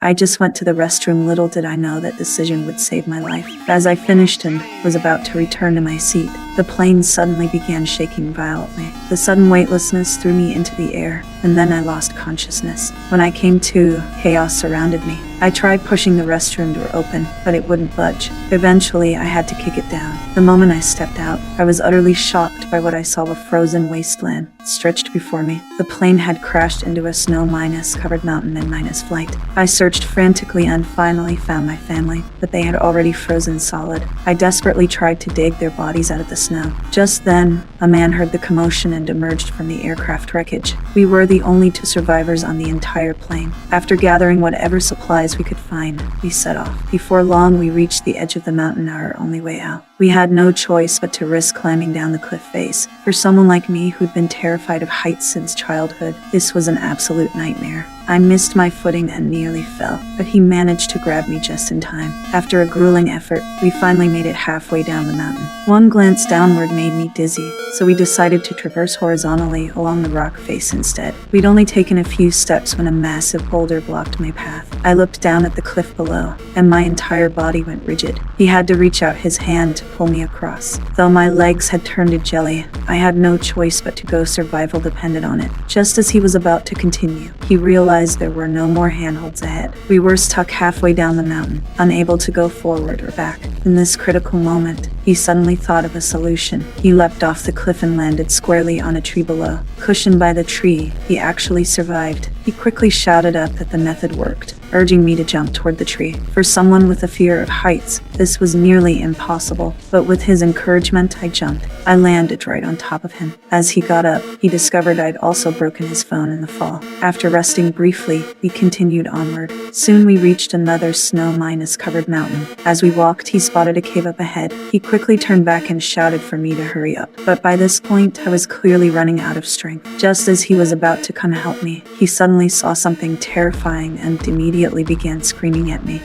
I just went to the restroom. Little did I know that decision would save my life. As I finished and was about to return to my seat, the plane suddenly began shaking violently. The sudden weightlessness threw me into the air, and then I lost consciousness. When I came to, chaos surrounded me. I tried pushing the restroom door open, but it wouldn't budge. Eventually, I had to kick it down. The moment I stepped out, I was utterly shocked by what I saw: a frozen wasteland stretched before me. The plane had crashed into a snow-covered mountain in flight. I searched frantically and finally found my family, but they had already frozen solid. I desperately tried to dig their bodies out of the snow. Just then, a man heard the commotion and emerged from the aircraft wreckage. We were the only two survivors on the entire plane. After gathering whatever supplies we could find, we set off. Before long, we reached the edge of the mountain, our only way out. We had no choice but to risk climbing down the cliff face. For someone like me who'd been terrified of heights since childhood, this was an absolute nightmare. I missed my footing and nearly fell, but he managed to grab me just in time. After a grueling effort, we finally made it halfway down the mountain. One glance downward made me dizzy, so we decided to traverse horizontally along the rock face instead. We'd only taken a few steps when a massive boulder blocked my path. I looked down at the cliff below, and my entire body went rigid. He had to reach out his hand to pull me across. Though my legs had turned to jelly, I had no choice but to go. Survival depended on it. Just as he was about to continue, he realized there were no more handholds ahead. We were stuck halfway down the mountain, unable to go forward or back. In this critical moment, he suddenly thought of a solution. He leapt off the cliff and landed squarely on a tree below. Cushioned by the tree, he actually survived. He quickly shouted up that the method worked, urging me to jump toward the tree. For someone with a fear of heights, this was nearly impossible, but with his encouragement, I jumped. I landed right on top of him. As he got up, he discovered I'd also broken his phone in the fall. After resting briefly, we continued onward. Soon we reached another snow-covered mountain. As we walked, he spotted a cave up ahead. He quickly turned back and shouted for me to hurry up. But by this point, I was clearly running out of strength. Just as he was about to come help me, he suddenly saw something terrifying and immediately began screaming at me.